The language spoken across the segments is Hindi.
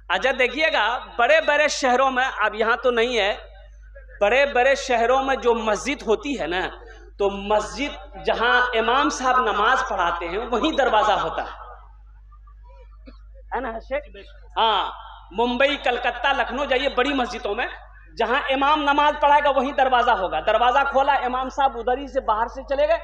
अच्छा देखिएगा, बड़े बड़े शहरों में, अब यहाँ तो नहीं है, बड़े बड़े शहरों में जो मस्जिद होती है ना, तो मस्जिद जहाँ इमाम साहब नमाज पढ़ाते हैं वहीं दरवाजा होता है ना शेख? हाँ, मुंबई, कलकत्ता, लखनऊ जाइए बड़ी मस्जिदों में, जहां इमाम नमाज पढ़ाएगा वहीं दरवाजा होगा। दरवाजा खोला, इमाम साहब उधर ही से बाहर से चले गए,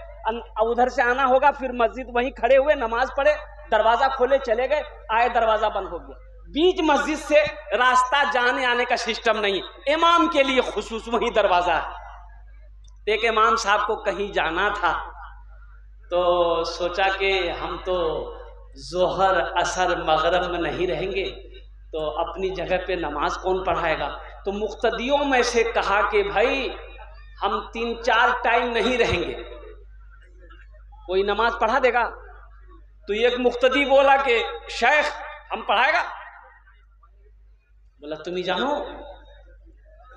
उधर से आना होगा, फिर मस्जिद वहीं खड़े हुए, नमाज पढ़े, दरवाजा खोले, चले गए, आए, दरवाजा बंद हो गया। बीच मस्जिद से रास्ता जाने आने का सिस्टम नहीं, इमाम के लिए खुसूस वहीं दरवाजा है। एक इमाम साहब को कहीं जाना था, तो सोचा कि हम तो जोहर, असर, मगरिब में नहीं रहेंगे, तो अपनी जगह पे नमाज कौन पढ़ाएगा। तो मुक्तदियों में से कहा कि भाई हम 3-4 टाइम नहीं रहेंगे, कोई नमाज पढ़ा देगा। तो एक मुक्तदी बोला कि शेख हम पढ़ाएगा। बोला तुम ही जानो।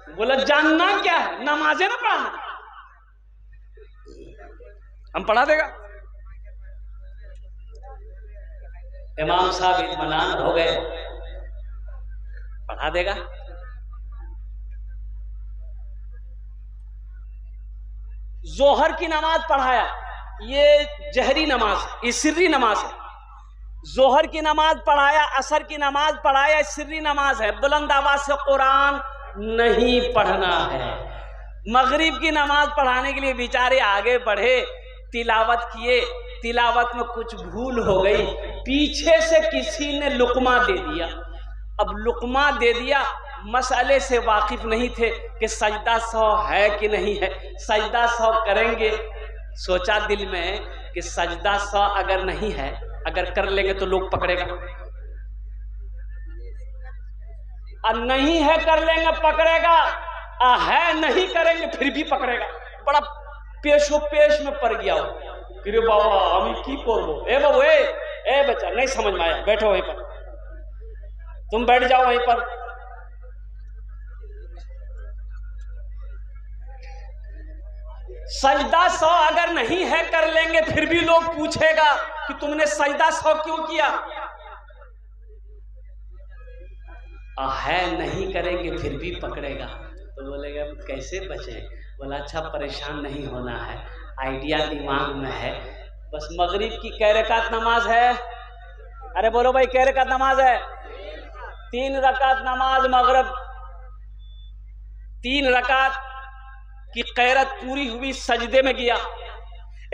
बोला जानना क्या है, नमाजें ना पढ़ाना, हम पढ़ा देगा। इमाम साहब इत्मीनान हो गए, पढ़ा देगा। जोहर की नमाज पढ़ाया, ये जहरी नमाज, ये सिर्री नमाज है। जोहर की नमाज पढ़ाया, असर की नमाज पढ़ाया, सिर्री नमाज है, बुलंद आवाज से कुरान नहीं पढ़ना है। मगरिब की नमाज पढ़ाने के लिए बेचारे आगे बढ़े, तिलावत किए, तिलावत में कुछ भूल हो गई, पीछे से किसी ने लुकमा दे दिया। अब लुकमा दे दिया, मसले से वाकिफ नहीं थे कि सजदा 100 है कि नहीं है, सजदा 100 करेंगे। सोचा दिल में कि सजदा 100 अगर नहीं है, अगर कर लेंगे तो लोग पकड़ेगा, और नहीं है कर लेंगे पकड़ेगा, है नहीं करेंगे फिर भी पकड़ेगा। बड़ा पेशो पेश में पड़ गया हो कि रे बाबा हम की करबो। ए बाबू, ए बच्चा नहीं समझ में आया, बैठो वहीं पर, तुम बैठ जाओ वहीं पर। सजदा 100 अगर नहीं है कर लेंगे फिर भी लोग पूछेगा कि तुमने सजदा 100 क्यों किया। है नहीं करेंगे फिर भी पकड़ेगा। तो बोलेगा कैसे बचे। बोला अच्छा परेशान नहीं होना है, आइडिया दिमाग में है। बस मगरिब की कै रकात नमाज है, अरे बोलो भाई कै रकात नमाज है? 3 रकात नमाज मगरिब, 3 रकात की कैरत पूरी हुई, सजदे में गया।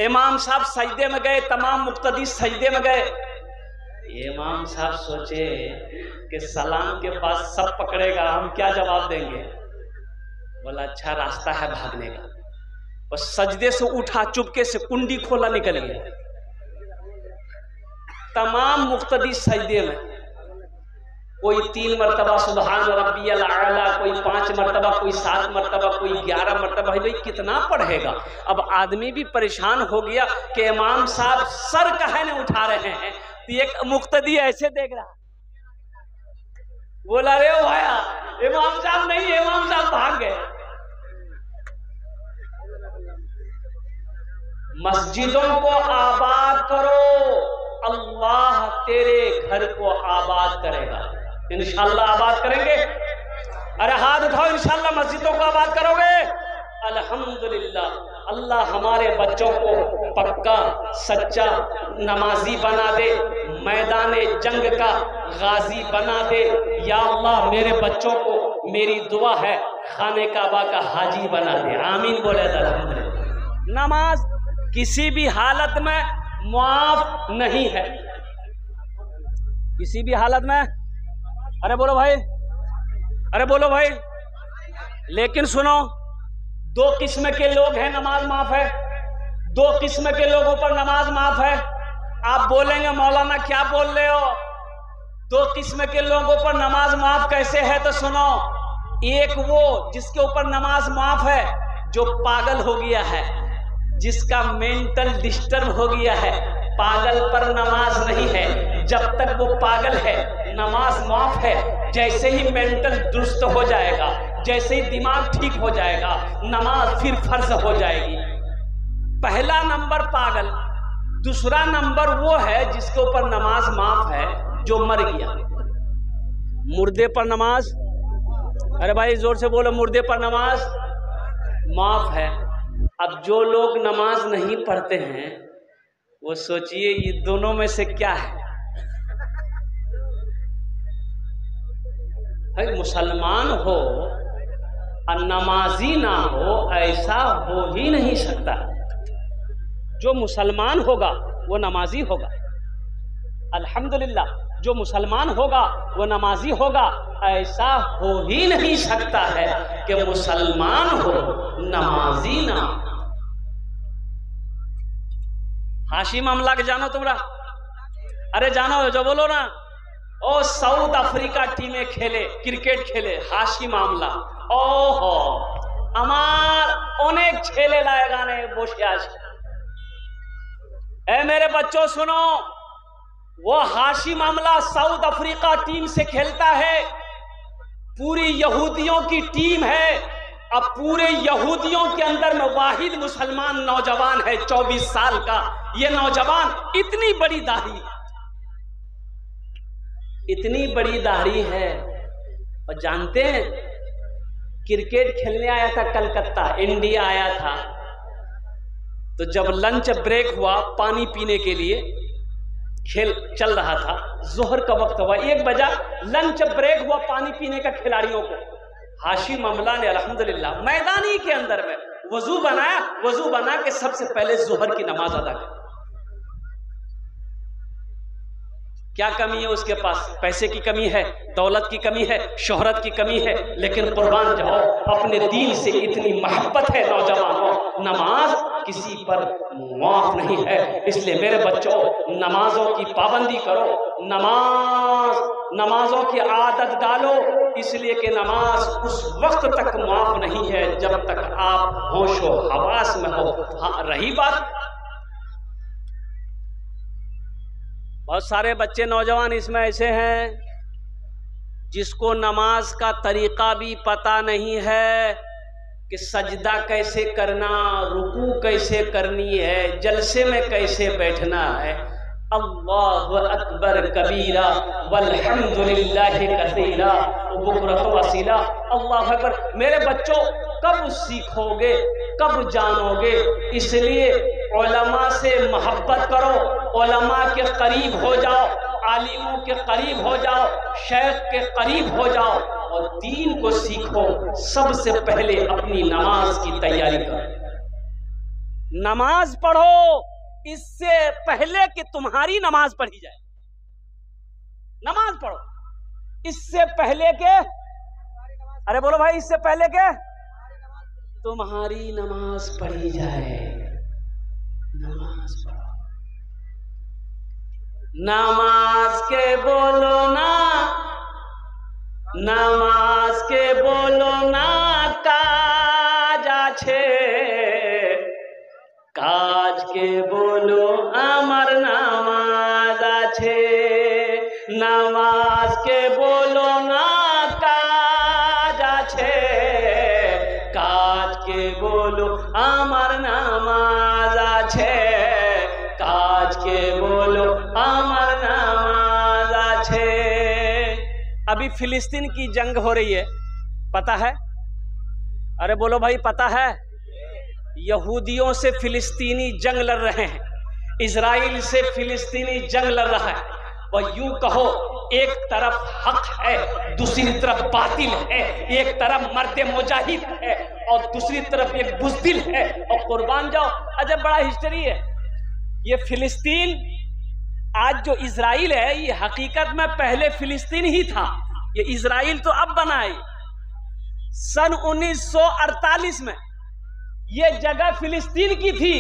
इमाम साहब सजदे में गए, तमाम मुक्तदी सजदे में गए। इमाम साहब सोचे कि सलाम के बाद सब पकड़ेगा, हम क्या जवाब देंगे। बोला अच्छा रास्ता है भागने का। बस सजदे से उठा, चुपके से कुंडी खोला, निकल गया। तमाम मुक्तदी सजदे में, कोई 3 मरतबा सुबहान रब्बियल आला, कोई 5 मरतबा, कोई 7 मरतबा, कोई 11 मरतबा। भाई कितना पढ़ेगा। अब आदमी भी परेशान हो गया कि इमाम साहब सर काहे नहीं उठा रहे हैं। तो एक मुक्तदी ऐसे देख रहा, बोला रे भाया इमाम साहब नहीं, इमाम साहब भाग गए। मस्जिदों को आबाद करो, अल्लाह तेरे घर को आबाद करेगा। इंशाअल्लाह आबाद करेंगे। अरे हाथ उठाओ, इंशाअल्लाह मस्जिदों को आबाद करोगे। अल्हम्दुलिल्लाह, अल्लाह हमारे बच्चों को पक्का सच्चा नमाजी बना दे, मैदाने जंग का गाजी बना दे। या अल्लाह मेरे बच्चों को, मेरी दुआ है, खाने काबा का हाजी बना दे। आमीन बोले अल्हम्दुलिल्लाह। नमाज किसी भी हालत में मुआफ नहीं है, किसी भी हालत में। अरे बोलो भाई, अरे बोलो भाई। लेकिन सुनो, 2 किस्म के लोग हैं नमाज माफ है, 2 किस्म के लोगों पर नमाज माफ है। आप बोलेंगे मौलाना क्या बोल रहे हो, 2 किस्म के लोगों पर नमाज माफ कैसे है? तो सुनो, एक वो जिसके ऊपर नमाज माफ है जो पागल हो गया है, जिसका मेंटल डिस्टर्ब हो गया है। पागल पर नमाज नहीं है, जब तक वो पागल है नमाज माफ है। जैसे ही मेंटल दुरुस्त हो जाएगा, जैसे ही दिमाग ठीक हो जाएगा, नमाज फिर फर्ज हो जाएगी। पहला नंबर पागल, दूसरा नंबर वो है जिसके ऊपर नमाज माफ है जो मर गया। मुर्दे पर नमाज, अरे भाई जोर से बोलो, मुर्दे पर नमाज माफ है। अब जो लोग नमाज नहीं पढ़ते हैं वो सोचिए ये दोनों में से क्या है? भाई मुसलमान हो और नमाजी ना हो, ऐसा हो ही नहीं सकता। जो मुसलमान होगा वो नमाजी होगा, अल्हम्दुलिल्लाह। जो मुसलमान होगा वो नमाजी होगा। ऐसा हो ही नहीं सकता है कि मुसलमान हो नमाजी ना। हाशी मामला के जानो तुमरा? अरे जानो जो बोलो ना, ओ साउथ अफ्रीका टीमें खेले, क्रिकेट खेले, हाशी मामला ओहो আমার অনেক ছেলে লাগানে বসে আছে। ए मेरे बच्चों सुनो, वो हाशी मामला साउथ अफ्रीका टीम से खेलता है, पूरी यहूदियों की टीम है। अब पूरे यहूदियों के अंदर में वाहिद मुसलमान नौजवान है 24 साल का। ये नौजवान इतनी बड़ी दाढ़ी, इतनी बड़ी दाढ़ी है। और जानते हैं क्रिकेट खेलने आया था कलकत्ता, इंडिया आया था। तो जब लंच ब्रेक हुआ पानी पीने के लिए, खेल चल रहा था, जोहर का वक्त हुआ, 1 बजा, लंच ब्रेक हुआ पानी पीने का खिलाड़ियों को। हाशी मामला ने अल्हम्दुलिल्लाह मैदानी के अंदर में वजू बनाया, वजू बना के सबसे पहले जोहर की नमाज अदा की। क्या कमी है उसके पास? पैसे की कमी है, दौलत की कमी है, शोहरत की कमी है, लेकिन कुर्बान जाओ अपने दीन से इतनी मोहब्बत है नौजवानों। नमाज किसी पर माफ नहीं है। इसलिए मेरे बच्चों नमाजों की पाबंदी करो, नमाजों की आदत डालो, इसलिए कि नमाज उस वक्त तक माफ नहीं है जब तक आप होशो हवास में हो। हाँ, रही बात बहुत सारे बच्चे नौजवान इसमें ऐसे हैं जिसको नमाज का तरीका भी पता नहीं है कि सजदा कैसे करना, रुकू कैसे करनी है, जलसे में कैसे बैठना है। अल्लाहु अकबर कबीरा वल्हम्दुलिल्लाहि कसीरा बुकरतु वसीला। अल्लाहु अकबर। मेरे बच्चों कब सीखोगे, कब जानोगे? इसलिए उलमा से मोहब्बत करो, उलमा के करीब हो जाओ, आलिमों के करीब हो जाओ, शेख के करीब हो जाओ और दीन को सीखो। सबसे पहले अपनी नमाज की तैयारी करो, नमाज पढ़ो इससे पहले कि तुम्हारी नमाज पढ़ी जाए। नमाज पढ़ो इससे पहले के, अरे बोलो भाई, इससे पहले के तुम्हारी नमाज पढ़ी जाए। नमाज पढ़ो, नमाज के बोलो ना, नमाज के बोलो ना काज आछे, काज के बोलो আমার নামাজ আছে। নামাজ के बोलो ना काज আছে, काज के बोलो আমার নামাজ আছে, काज के बोलो আমার নামাজ আছে। अभी फिलिस्तीन की जंग हो रही है, पता है? अरे बोलो भाई, पता है? यहूदियों से फिलिस्तीनी जंग लड़ रहे हैं, इजराइल से फिलिस्तीनी जंग लड़ रहा है। और यूं कहो एक तरफ हक है, दूसरी तरफ बातिल है, एक तरफ मर्द मुजाहिद है और दूसरी तरफ एक बुज़दिल है। और कुर्बान जाओ, अजब बड़ा हिस्ट्री है ये फिलिस्तीन। आज जो इजराइल है ये हकीकत में पहले फिलिस्तीन ही था, ये इजराइल तो अब बना है। सन 1948 में ये जगह फिलिस्तीन की थी,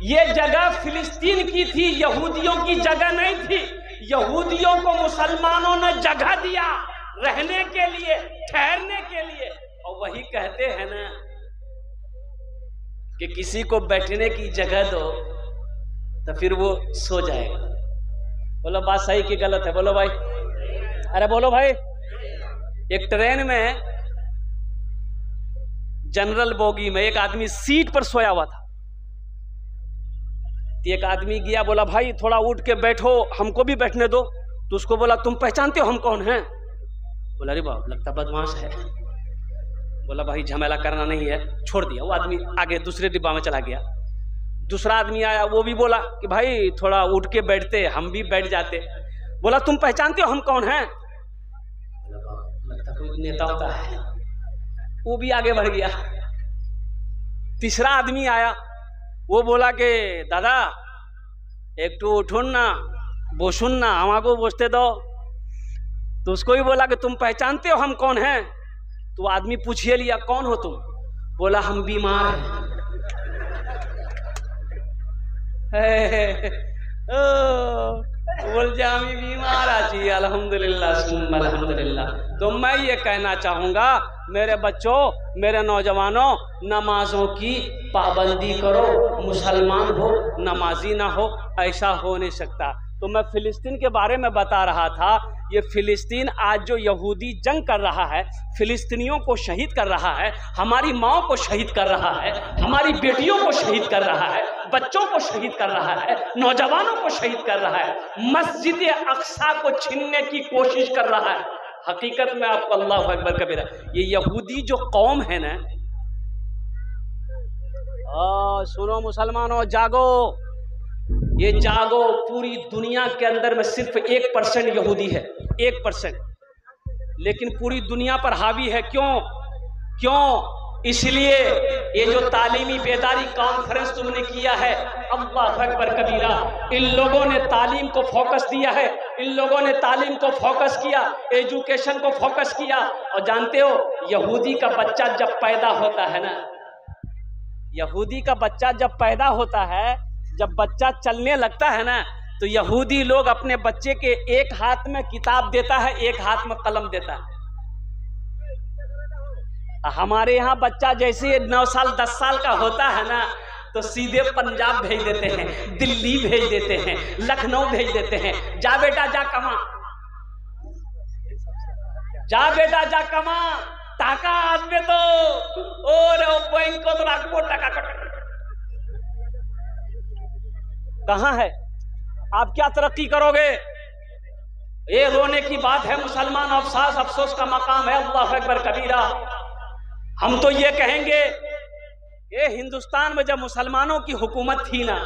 ये जगह फिलिस्तीन की थी, यहूदियों की जगह नहीं थी। यहूदियों को मुसलमानों ने जगह दिया रहने के लिए, ठहरने के लिए। और वही कहते हैं ना कि किसी को बैठने की जगह दो तो फिर वो सो जाएगा। बोलो बात सही कि गलत है? बोलो भाई, अरे बोलो भाई। एक ट्रेन में जनरल बोगी में एक आदमी सीट पर सोया हुआ था। एक आदमी गया, बोला भाई थोड़ा उठ के बैठो, हमको भी बैठने दो। तो उसको बोला तुम पहचानते हो हम कौन हैं? बोला अरे बाप लगता बदमाश है। बोला भाई झमेला करना नहीं है, छोड़ दिया। वो आदमी आगे दूसरे डिब्बा में चला गया। दूसरा आदमी आया, वो भी बोला कि भाई थोड़ा उठ के बैठते, हम भी बैठ जाते। बोला तुम पहचानते हो हम कौन हैं? लगता कोई नेता होता है। वो भी आगे बढ़ गया। तीसरा आदमी आया, वो बोला कि दादा एक तो उठुन ना बोसुन ना, हमारे बोसते दो। तो उसको भी बोला कि तुम पहचानते हो हम कौन हैं? तो आदमी पूछिए लिया कौन हो तुम? बोला हम बीमार हैं। बोल जा हम बीमार आजी अल्हम्दुलिल्लाह अल्हम्दुलिल्लाह। तो मैं ये कहना चाहूँगा मेरे बच्चों, मेरे नौजवानों, नमाजों की पाबंदी करो। मुसलमान हो नमाजी ना हो, ऐसा हो नहीं सकता। तो मैं फिलिस्तीन के बारे में बता रहा था। ये फिलिस्तीन आज जो यहूदी जंग कर रहा है, फिलिस्तीनियों को शहीद कर रहा है, हमारी माओ को शहीद कर रहा है, हमारी बेटियों को शहीद कर रहा है, बच्चों को शहीद कर रहा है, नौजवानों को शहीद कर रहा है, मस्जिद अक्सा को छीनने की कोशिश कर रहा है। हकीकत में आपको अल्लाह अकबर कबीरा, ये यहूदी जो कौम है ना, सुनो मुसलमानों जागो, ये जागो। पूरी दुनिया के अंदर में सिर्फ 1% यहूदी है, 1%, लेकिन पूरी दुनिया पर हावी है। क्यों? इसलिए ये जो तालीमी बेदारी कॉन्फ्रेंस तुमने किया है, अल्लाह अकबर कबीरा, इन लोगों ने तालीम को फोकस दिया है, इन लोगों ने तालीम को फोकस किया, एजुकेशन को फोकस किया। और जानते हो यहूदी का बच्चा जब पैदा होता है ना, यहूदी का बच्चा जब पैदा होता है, जब बच्चा चलने लगता है ना, तो यहूदी लोग अपने बच्चे के एक हाथ में किताब देता है, एक हाथ में कलम देता है। हमारे यहाँ बच्चा जैसे 9 साल 10 साल का होता है ना, तो सीधे पंजाब भेज देते हैं, दिल्ली भेज देते हैं, लखनऊ भेज देते हैं। जा बेटा जा कमा, जा बेटा जा कमा, टाका आदमी तो और बैंक को तो रखो टाका कहाँ है? आप क्या तरक्की करोगे? ये रोने की बात है मुसलमान, अफसोस का मकाम है। अल्लाह अकबर कबीरा। हम तो ये कहेंगे, ये हिंदुस्तान में जब मुसलमानों की हुकूमत थी ना,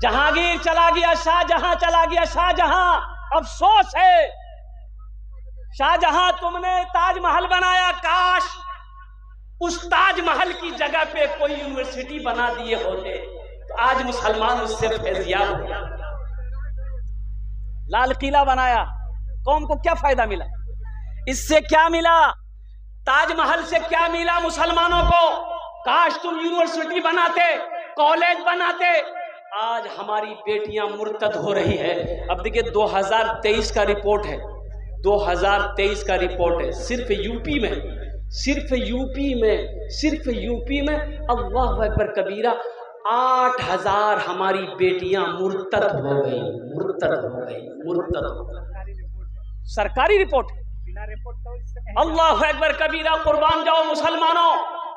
जहांगीर चला गया, शाहजहां चला गया, शाहजहां, अफसोस है शाहजहां तुमने ताजमहल बनाया, काश उस ताजमहल की जगह पे कोई यूनिवर्सिटी बना दिए होते तो आज मुसलमान उससे फैजियाब हो। लाल किला बनाया, कौम को क्या फायदा मिला? इससे क्या मिला? ताजमहल से क्या मिला मुसलमानों को? काश तुम यूनिवर्सिटी बनाते, कॉलेज बनाते। आज हमारी बेटियां मुर्तद हो रही है। अब देखिए 2023 का रिपोर्ट है, 2023 का रिपोर्ट है, सिर्फ यूपी में अल्लाह अकबर कबीरा 8000 हमारी बेटियां मुर्तद हो गई। सरकारी रिपोर्ट, अल्लाह अकबर कबीरा। कुर्बान जाओ मुसलमानों।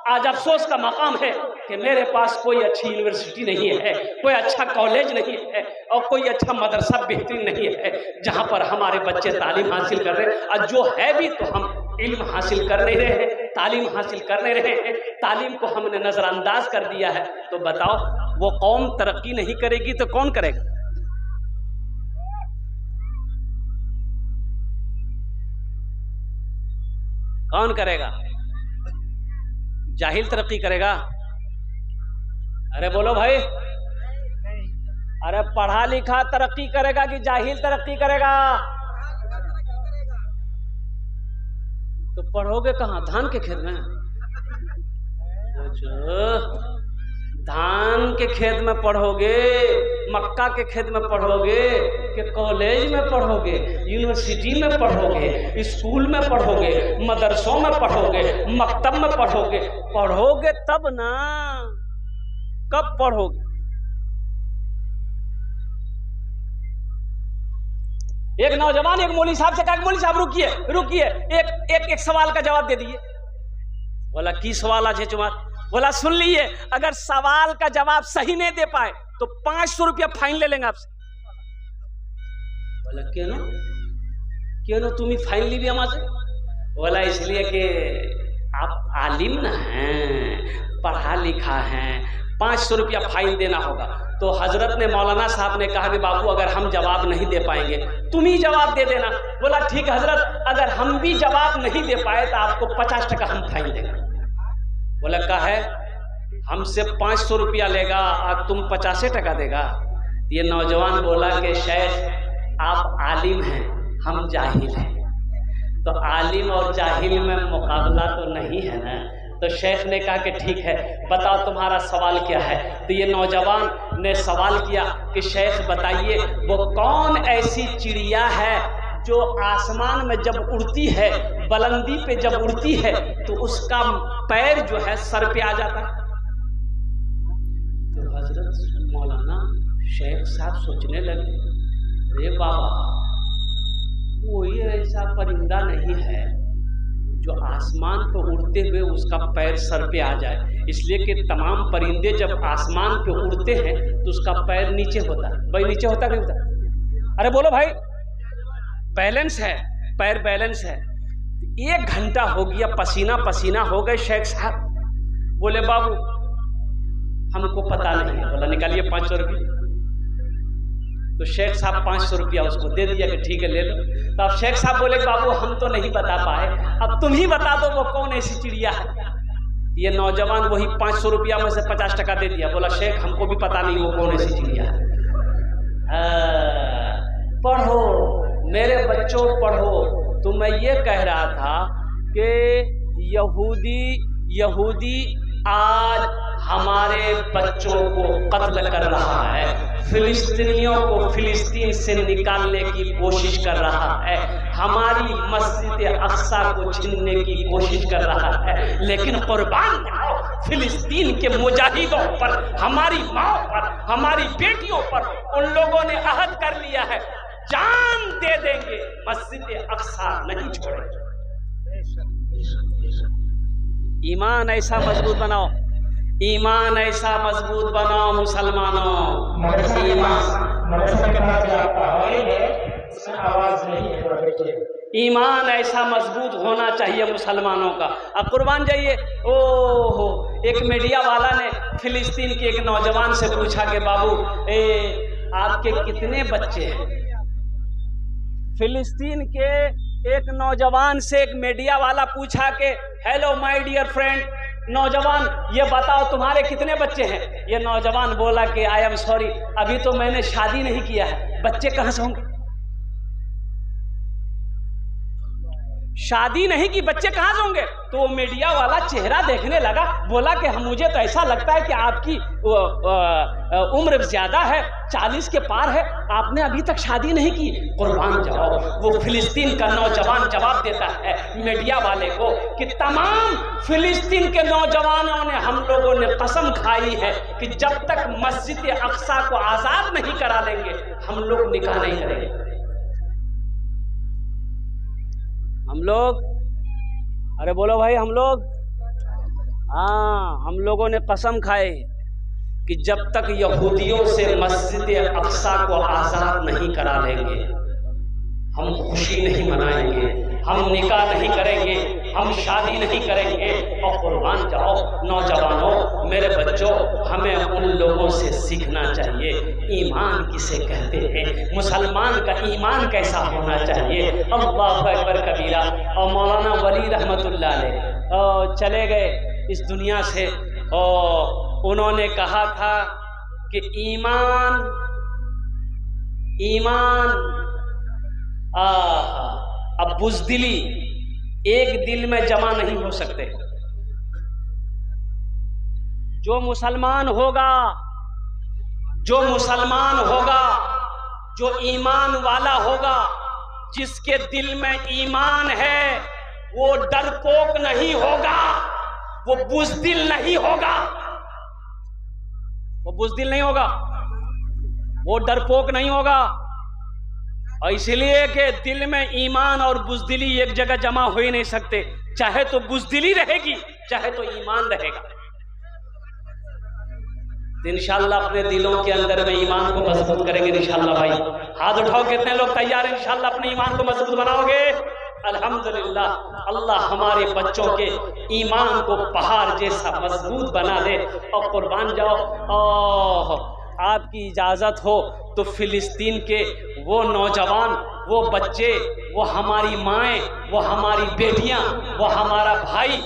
आज अफसोस का मकाम है कि मेरे पास कोई अच्छी यूनिवर्सिटी नहीं है, कोई अच्छा कॉलेज नहीं है और कोई अच्छा मदरसा बेहतरीन नहीं है जहां पर हमारे बच्चे तालीम हासिल कर रहे हैं। और जो है भी तो हम इल्म हासिल कर नहीं रहे हैं, तालीम हासिल कर नहीं रहे हैं, तालीम को हमने नजरअंदाज कर दिया है। तो बताओ वो कौम तरक्की नहीं करेगी तो कौन करेगा? कौन करेगा? जाहिल तरक्की करेगा? अरे बोलो भाई, अरे पढ़ा लिखा तरक्की करेगा कि जाहिल तरक्की करेगा? तो पढ़ोगे कहाँ? धान के खेत में? धान के खेत में पढ़ोगे, मक्का के खेत में पढ़ोगे कि कॉलेज में पढ़ोगे, यूनिवर्सिटी में पढ़ोगे, स्कूल में पढ़ोगे, मदरसों में पढ़ोगे, मकतब में पढ़ोगे? पढ़ोगे तब ना, कब पढ़ोगे? एक नौजवान एक मौलवी साहब से कहा, मौलवी साहब रुकिए, एक सवाल का जवाब दे दिए। बोला की सवाल आज है? बोला सुन लीजिए, अगर सवाल का जवाब सही नहीं दे पाए तो 500 रुपया फाइन ले लेंगे आपसे। बोला क्यों ना? क्यों ना तुम्हें फाइन ली भी हमारे? बोला इसलिए कि आप आलिम ना हैं, पढ़ा लिखा हैं, 500 रुपया फाइन देना होगा। तो हजरत ने, मौलाना साहब ने कहा कि बाबू अगर हम जवाब नहीं दे पाएंगे तुम ही जवाब दे देना। बोला ठीक हजरत, अगर हम भी जवाब नहीं दे पाए तो आपको 50 टका हम फाइन देंगे। बोला का है, हमसे 500 रुपया लेगा और तुम 50 टका देगा? ये नौजवान बोला कि शेख आप आलिम हैं, हम जाहिल हैं, तो आलिम और जाहिल में मुकाबला तो नहीं है ना। तो शेख ने कहा कि ठीक है, बताओ तुम्हारा सवाल क्या है। तो ये नौजवान ने सवाल किया कि शेख बताइए वो कौन ऐसी चिड़िया है जो आसमान में जब उड़ती है, बुलंदी पे जब उड़ती है तो उसका पैर जो है सर पे आ जाता है। तो हजरत मौलाना शेख साहब सोचने लगे, अरे बाबा कोई ऐसा परिंदा नहीं है जो आसमान पर उड़ते हुए उसका पैर सर पे आ जाए, इसलिए कि तमाम परिंदे जब आसमान पे उड़ते हैं तो उसका पैर नीचे होता है। भाई नीचे होता नहीं होता? अरे बोलो भाई, बैलेंस है, पैर बैलेंस है। 1 घंटा हो गया, पसीना पसीना हो गए शेख साहब। बोले बाबू हमको पता नहीं है। बोला निकालिए 500 रुपये। तो शेख साहब 500 रुपया उसको दे दिया कि ठीक है ले लो। तो अब शेख साहब बोले बाबू हम तो नहीं बता पाए, अब तुम ही बता दो वो कौन ऐसी चिड़िया है। ये नौजवान वही 500 रुपया में से 50 टका दे दिया। बोला शेख हमको भी पता नहीं वो कौन ऐसी चिड़िया है। पढ़ो मेरे बच्चों पढ़ो। तो मैं ये कह रहा था कि यहूदी आज हमारे बच्चों को कत्ल कर रहा है, फिलिस्तीनियों को फिलिस्तीन से निकालने की कोशिश कर रहा है, हमारी मस्जिद अक्सा को छीनने की कोशिश कर रहा है। लेकिन कुर्बान जाओ फिलिस्तीन के मुजाहिदों पर, हमारी माँ पर, हमारी बेटियों पर उन लोगों ने अहद कर लिया है जान दे देंगे, मस्जिद अक्सा नहीं छोड़ेंगे। ईमान ऐसा मजबूत बनाओ, ईमान ऐसा मजबूत बनाओ मुसलमानों। ईमान ऐसा मजबूत होना चाहिए मुसलमानों का। अब कुर्बान जाइए। ओहो, एक मीडिया वाला ने फिलिस्तीन के एक नौजवान से पूछा कि बाबू आपके कितने बच्चे हैं? फिलिस्तीन के एक नौजवान से एक मीडिया वाला पूछा कि हेलो माय डियर फ्रेंड, नौजवान ये बताओ तुम्हारे कितने बच्चे हैं? ये नौजवान बोला कि आई एम सॉरी, अभी तो मैंने शादी नहीं किया है, बच्चे कहां से होंगे? शादी नहीं की, बच्चे कहां से होंगे? तो वो मीडिया वाला चेहरा देखने लगा, बोला कि मुझे तो ऐसा लगता है कि आपकी उम्र ज्यादा है, 40 के पार है, आपने अभी तक शादी नहीं की। कुर्बान जाओ, वो फिलिस्तीन का नौजवान जवाब देता है मीडिया वाले को कि तमाम फिलिस्तीन के नौजवानों ने, हम लोगों ने कसम खाई है कि जब तक मस्जिद अक्सा को आजाद नहीं करा लेंगे हम लोग निकाह नहीं करेंगे। हम लोग, अरे बोलो भाई, हम लोग, हाँ, हम लोगों ने कसम खाए कि जब तक यहूदियों से मस्जिद अक्सा को आजाद नहीं करा लेंगे हम खुशी नहीं मनाएंगे, हम निकाह नहीं करेंगे, हम शादी नहीं करेंगे। और कुर्बान जाओ नौजवानों, मेरे बच्चों, हमें उन लोगों से सीखना चाहिए ईमान किसे कहते हैं, मुसलमान का ईमान कैसा होना चाहिए। अल्लाहु अकबर कबीरा। और मौलाना वली रहमतुल्लाह अलैह चले गए इस दुनिया से, और उन्होंने कहा था कि ईमान अब बुज़दिली एक दिल में जमा नहीं हो सकते। जो मुसलमान होगा, जो ईमान वाला होगा, जिसके दिल में ईमान है, वो डरपोक नहीं होगा, वो बुज़दिल नहीं होगा, वो डरपोक नहीं होगा। और इसलिए कि दिल में ईमान और बुज़दिली एक जगह जमा हो ही नहीं सकते, चाहे तो बुज़दिली रहेगी चाहे तो ईमान रहेगा। तो इंशाअल्लाह अपने दिलों के अंदर में ईमान को मजबूत करेंगे इंशाअल्लाह। भाई हाथ उठाओ, कितने लोग तैयार हैं इंशाअल्लाह अपने ईमान को मजबूत बनाओगे? अल्हम्दुलिल्लाह, अल्लाह हमारे बच्चों के ईमान को पहाड़ जैसा मजबूत बना दे। और कुर्बान जाओ, आपकी इजाज़त हो तो फिलिस्तीन के वो नौजवान, वो बच्चे, वो हमारी माएँ, वो हमारी बेटियाँ, वो हमारा भाई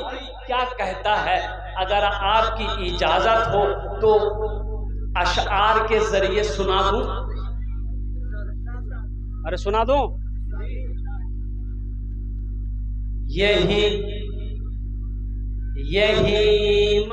क्या कहता है, अगर आपकी इजाज़त हो तो अशआर के जरिए सुना दूं? अरे सुना दूं? यही